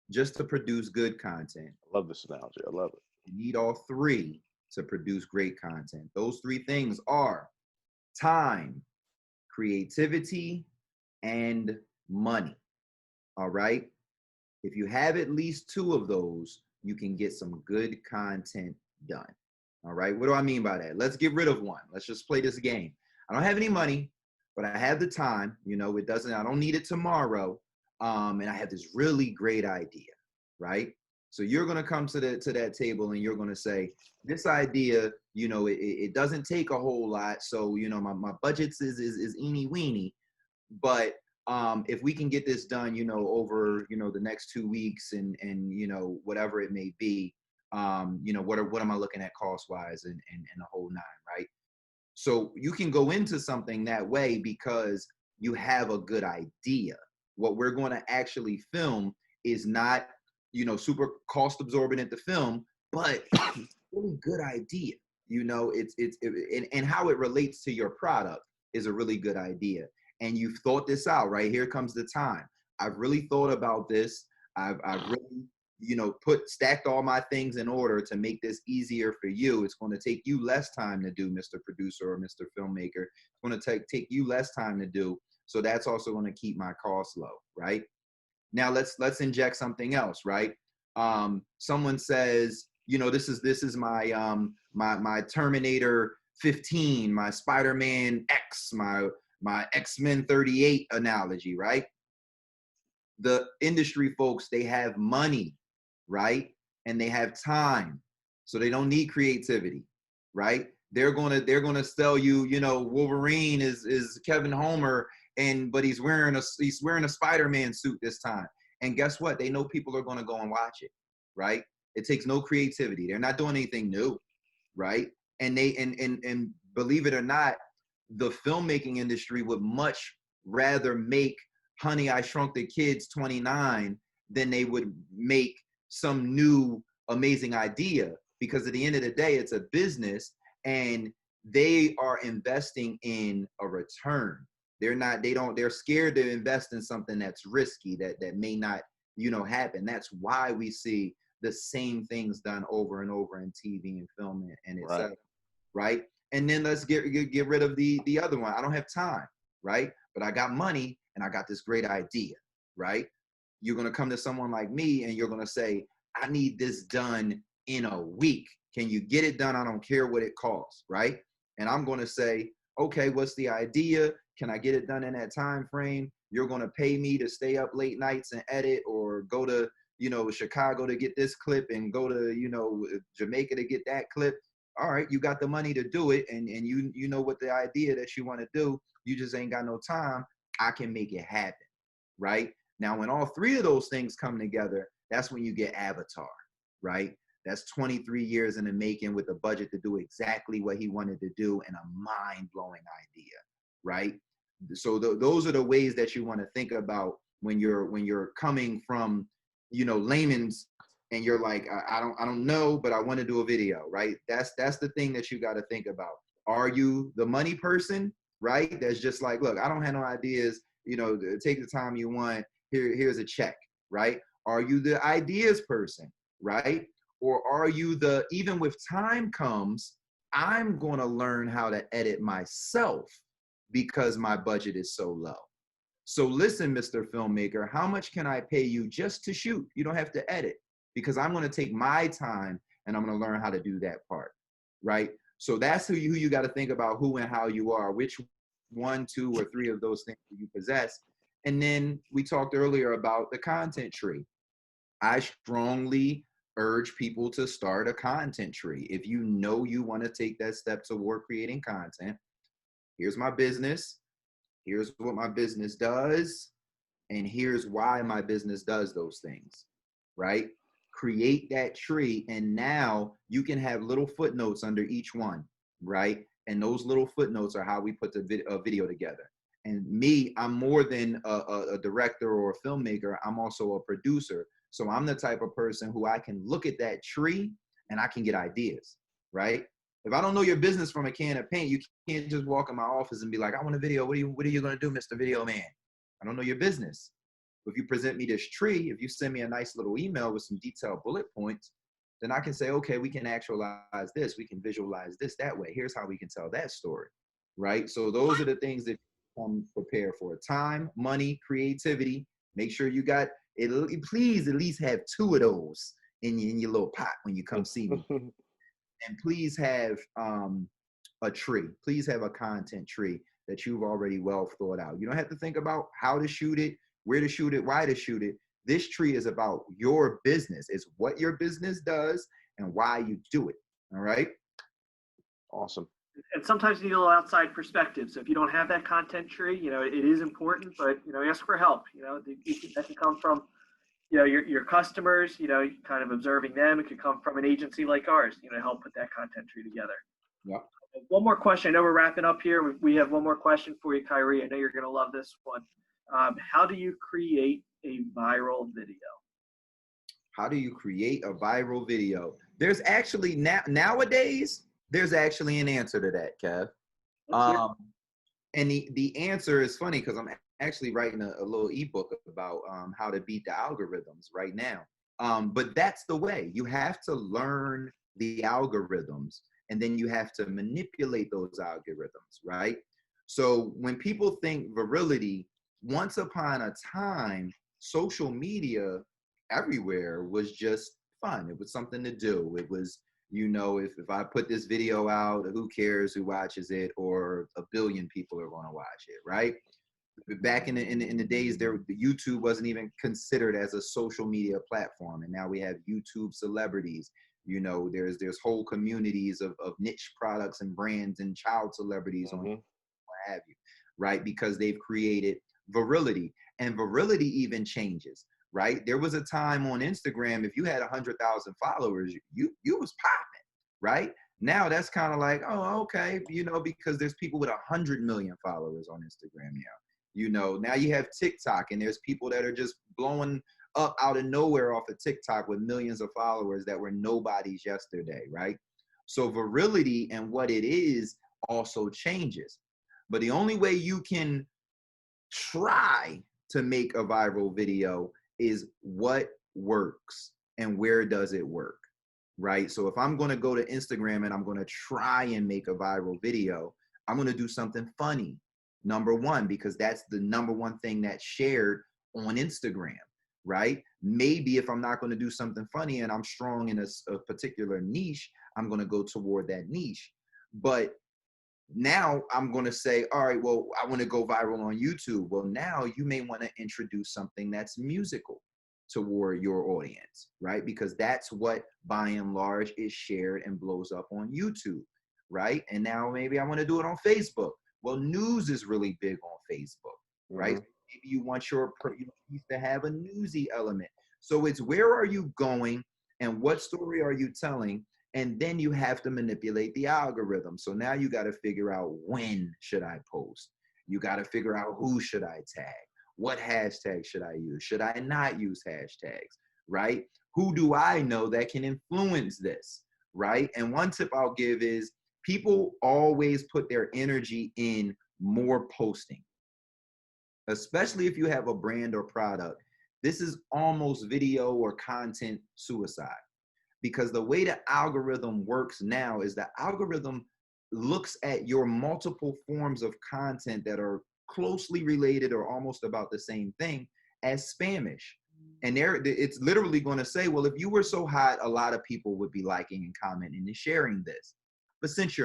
just to produce good content. I love this analogy. I love it. You need all 3 to produce great content. Those 3 things are time, creativity, and money. All right? If you have at least 2 of those, you can get some good content done. All right? What do I mean by that? Let's get rid of one. Let's just play this game. I don't have any money, but I have the time. You know, I don't need it tomorrow. And I have this really great idea, right? So you're going to come to that table and you're going to say, this idea, you know, it doesn't take a whole lot. So, you know, my budget is eeny weeny, but if we can get this done, you know, over, you know, the next 2 weeks and, you know, whatever it may be, you know, what am I looking at cost wise and the whole 9, right? So you can go into something that way because you have a good idea. What we're going to actually film is not, you know, super cost absorbent to film, but really good idea. You know, and how it relates to your product is a really good idea. And you've thought this out, right? Here comes the time. I've really thought about this. I've really, you know, stacked all my things in order to make this easier for you. It's going to take you less time to do, Mr. Producer or Mr. Filmmaker. It's going to take you less time to do. So that's also going to keep my costs low, right? Now let's inject something else, right? Someone says, you know, this is my my Terminator 15, my Spider-Man X, my X-Men 38 analogy, right? The industry folks, they have money, right? And they have time. So they don't need creativity, right? They're gonna sell you, you know, Wolverine is Kevin Homer, but he's wearing a Spider-Man suit this time. And guess what? They know people are gonna go and watch it, right? It takes no creativity. They're not doing anything new, right? And and believe it or not, the filmmaking industry would much rather make Honey, I Shrunk the Kids 29 than they would make some new amazing idea, because at the end of the day, it's a business and they are investing in a return. They're scared to invest in something that's risky, that may not, you know, happen. That's why we see the same things done over and over in TV and film and etc. Right. And then let's get rid of the other one. I don't have time, right? But I got money and I got this great idea, right? You're gonna come to someone like me and you're gonna say, I need this done in a week. Can you get it done? I don't care what it costs, right? And I'm gonna say, okay, what's the idea? Can I get it done in that time frame? You're gonna pay me to stay up late nights and edit, or go to, you know, Chicago to get this clip and go to, you know, Jamaica to get that clip. All right, you got the money to do it, and you know what the idea that you want to do. You just ain't got no time. I can make it happen, right? Now, when all three of those things come together, that's when you get Avatar, right? That's 23 years in the making with a budget to do exactly what he wanted to do and a mind-blowing idea, right? So those are the ways that you want to think about when you're coming from, you know, layman's, and you're like, I don't know, but I want to do a video, right? That's the thing that you got to think about. Are you the money person, right? That's just like, look, I don't have no ideas, you know, take the time you want. Here's a check, right? Are you the ideas person, right? Or are you the, even with time comes, I'm going to learn how to edit myself because my budget is so low. So listen, Mr. Filmmaker, how much can I pay you just to shoot? You don't have to edit, because I'm going to take my time and I'm going to learn how to do that part, right? So that's who you got to think about, who and how you are, which 1, 2, or 3 of those things you possess. And then we talked earlier about the content tree. I strongly urge people to start a content tree. If you know you want to take that step toward creating content, here's my business, here's what my business does, and here's why my business does those things, right? Create that tree, and now you can have little footnotes under each one, right? And those little footnotes are how we put the video together. And me, I'm more than a director or a filmmaker. I'm also a producer. So I'm the type of person who I can look at that tree and I can get ideas, right? If I don't know your business from a can of paint, you can't just walk in my office and be like, I want a video. What are you going to do, Mr. Video Man? I don't know your business. If you present me this tree, if you send me a nice little email with some detailed bullet points, then I can say, okay, we can actualize this. We can visualize this that way. Here's how we can tell that story, right? So those are the things that you come prepared for: time, money, creativity. Make sure you got it. Please at least have 2 of those in your little pot when you come see me. And please have a tree. Please have a content tree that you've already well thought out. You don't have to think about how to shoot it, where to shoot it, why to shoot it. This tree is about your business. It's what your business does and why you do it. All right. Awesome. And sometimes you need a little outside perspective. So if you don't have that content tree, you know, it is important, but, you know, ask for help. You know, that can come from, you know, your customers, you know, kind of observing them. It could come from an agency like ours, you know, help put that content tree together. Yeah. One more question. I know we're wrapping up here. We have one more question for you, Kyrie. I know you're going to love this one. How do you create a viral video? How do you create a viral video? There's actually nowadays, there's actually an answer to that, Kev. And the answer is funny because I'm actually writing a little ebook about how to beat the algorithms right now. But that's the way. You have to learn the algorithms, and then you have to manipulate those algorithms, right? So when people think virility, once upon a time, social media everywhere was just fun. It was something to do. It was, you know, if I put this video out, who cares who watches it, or a billion people are going to watch it, right? Back in the days, the YouTube wasn't even considered as a social media platform, and now we have YouTube celebrities. You know, there's whole communities of niche products and brands and child celebrities on what have you, right? Because they've created virility, and virility even changes, right? There was a time on Instagram, if you had 100,000 followers, you was popping, right? Now that's kind of like, oh, okay, you know, because there's people with 100 million followers on Instagram now. You know, now you have TikTok, and there's people that are just blowing up out of nowhere off of TikTok with millions of followers that were nobodies yesterday, right? So virility and what it is also changes. But the only way you can try to make a viral video is what works and where does it work, right? So if I'm going to go to Instagram and I'm going to try and make a viral video, I'm going to do something funny. Number one, because that's the number one thing that's shared on Instagram, right? Maybe if I'm not going to do something funny and I'm strong in a particular niche, I'm going to go toward that niche. But now I'm going to say, all right, well, I want to go viral on YouTube. Well, now you may want to introduce something that's musical toward your audience, right? Because that's what by and large is shared and blows up on YouTube, right? And now maybe I want to do it on Facebook. Well, news is really big on Facebook, right? Maybe you want your piece to have a newsy element. So it's where are you going and what story are you telling? And then you have to manipulate the algorithm. So now you got to figure out when should I post? You got to figure out who should I tag? What hashtag should I use? Should I not use hashtags, right? Who do I know that can influence this, right? And one tip I'll give is people always put their energy in more posting, especially if you have a brand or product. This is almost video or content suicide. Because the way the algorithm works now is the algorithm looks at your multiple forms of content that are closely related or almost about the same thing as spamish. And it's literally going to say, well, if you were so hot, a lot of people would be liking and commenting and sharing this. But since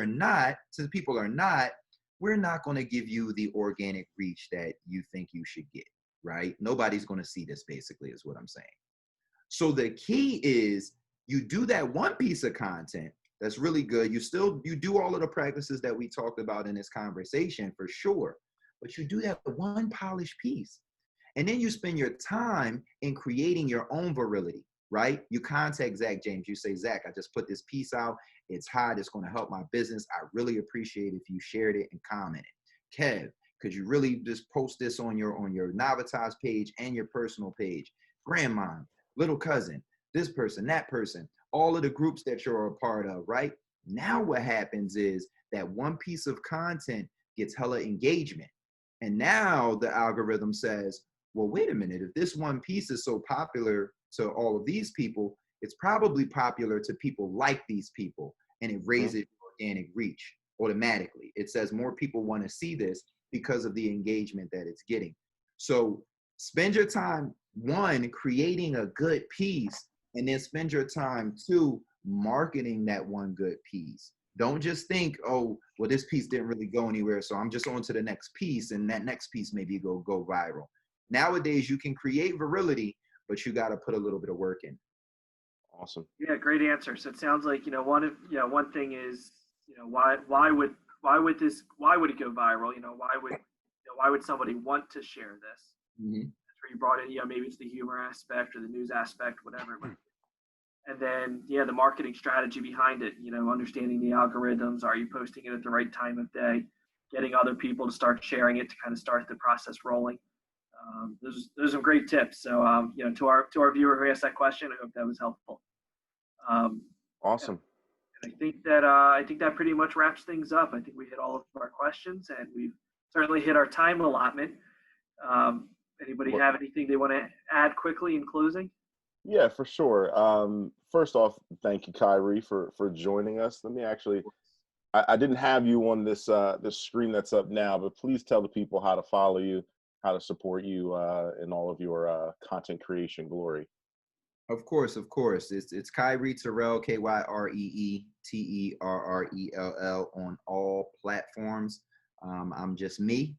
people are not, we're not going to give you the organic reach that you think you should get, right? Nobody's going to see this, basically, is what I'm saying. So the key is, you do that one piece of content that's really good. You do all of the practices that we talked about in this conversation for sure, but you do that one polished piece. And then you spend your time in creating your own virility, right? You contact Zach James. You say, Zach, I just put this piece out. It's hot. It's going to help my business. I really appreciate if you shared it and commented. Kev, could you really just post this on your Navitas page and your personal page? Grandma, little cousin, this person, that person, all of the groups that you're a part of, right? Now what happens is that one piece of content gets hella engagement. And now the algorithm says, well, wait a minute, if this one piece is so popular to all of these people, it's probably popular to people like these people. And it raises organic reach automatically. It says more people want to see this because of the engagement that it's getting. So spend your time, one, creating a good piece, and then spend your time, two, marketing that one good piece. Don't just think, oh, well, this piece didn't really go anywhere, so I'm just on to the next piece, and that next piece maybe go viral. Nowadays, you can create virility, but you got to put a little bit of work in. Awesome. Yeah, great answer. So it sounds like, one thing is, why would it go viral? Why would somebody want to share this? Mm-hmm. That's where you brought in, maybe it's the humor aspect or the news aspect, whatever it might be. And then, the marketing strategy behind it, understanding the algorithms. Are you posting it at the right time of day? Getting other people to start sharing it to kind of start the process rolling. Those are some great tips. So, to our viewer who asked that question, I hope that was helpful. Awesome. And I think that pretty much wraps things up. I think we hit all of our questions, and we've certainly hit our time allotment. Anybody have anything they want to add quickly in closing? Yeah, for sure. First off, thank you, Kyrie, for joining us. Let me actually, I didn't have you on this screen that's up now, but please tell the people how to follow you, how to support you in all of your content creation glory. Of course. It's Kyrie Terrell, KYREETERRELL on all platforms. I'm just me.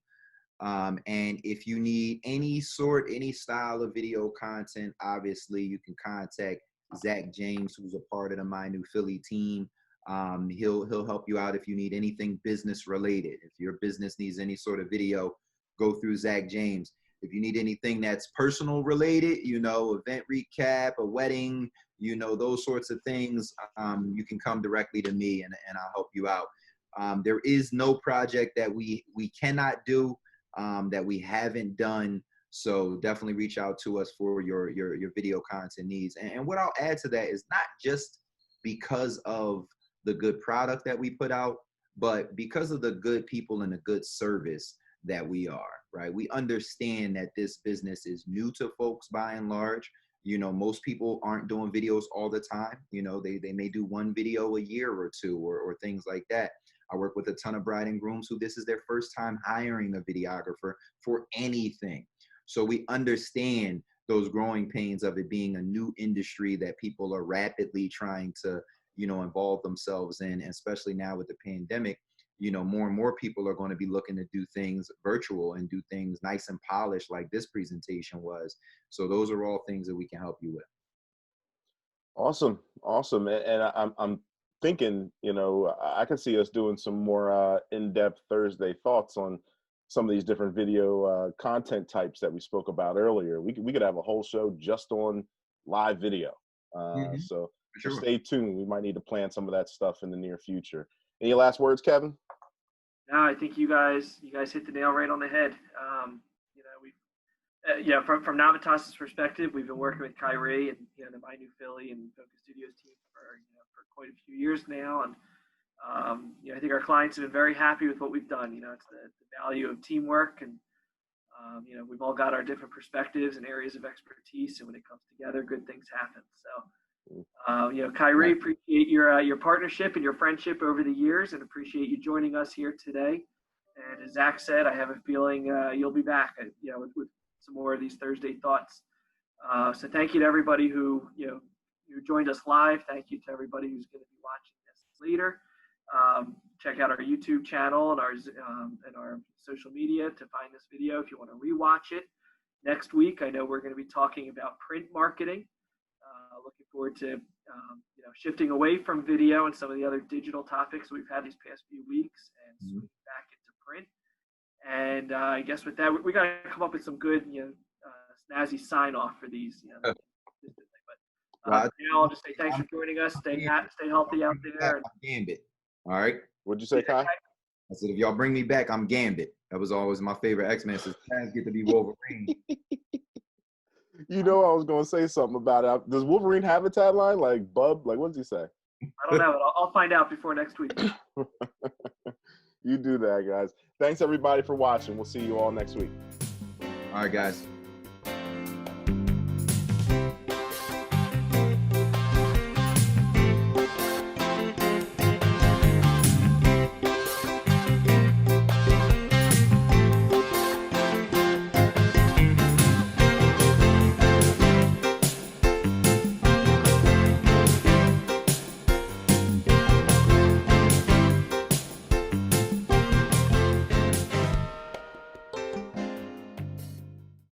And if you need any style of video content, obviously you can contact Zach James, who's a part of the My New Philly team. He'll help you out if you need anything business related. If your business needs any sort of video, go through Zach James. If you need anything that's personal related, event recap, a wedding, those sorts of things, you can come directly to me and I'll help you out. There is no project that we cannot do, that we haven't done. So definitely reach out to us for your video content needs. And what I'll add to that is not just because of the good product that we put out, but because of the good people and the good service that we are, right? We understand that this business is new to folks by and large. Most people aren't doing videos all the time. They may do one video a year or two or things like that. I work with a ton of bride and grooms who this is their first time hiring a videographer for anything. So we understand those growing pains of it being a new industry that people are rapidly trying to, involve themselves in, and especially now with the pandemic. More and more people are going to be looking to do things virtual and do things nice and polished like this presentation was. So those are all things that we can help you with. Awesome. And I'm thinking, I can see us doing some more in-depth Thursday thoughts on some of these different video content types that we spoke about earlier. We could have a whole show just on live video. So stay tuned. We might need to plan some of that stuff in the near future. Any last words, Kevin? No, I think you guys hit the nail right on the head. From Navitas's perspective, we've been working with Kyrie and the My New Philly and Focus Studios team for quite a few years now, and I think our clients have been very happy with what we've done. It's the value of teamwork, and we've all got our different perspectives and areas of expertise, and when it comes together, good things happen. So. Kyrie, appreciate your partnership and your friendship over the years, and appreciate you joining us here today. And as Zach said, I have a feeling you'll be back, with some more of these Thursday thoughts. So thank you to everybody who joined us live. Thank you to everybody who's going to be watching this later. Check out our YouTube channel and our social media to find this video if you want to rewatch it. Next week, I know we're going to be talking about print marketing. Looking forward to shifting away from video and some of the other digital topics we've had these past few weeks and switching back into print. And I guess with that, we got to come up with some good, snazzy sign off for these. But now I'll just say thanks for joining us. Stay healthy out there. I'm Gambit. All right. What'd you say, Kai? I said, if y'all bring me back, I'm Gambit. That was always my favorite X-Men. Says, get to be Wolverine. I was going to say something about it. Does Wolverine have a tagline? Like, Bub? Like, what does he say? I don't know. I'll find out before next week. You do that, guys. Thanks, everybody, for watching. We'll see you all next week. All right, guys.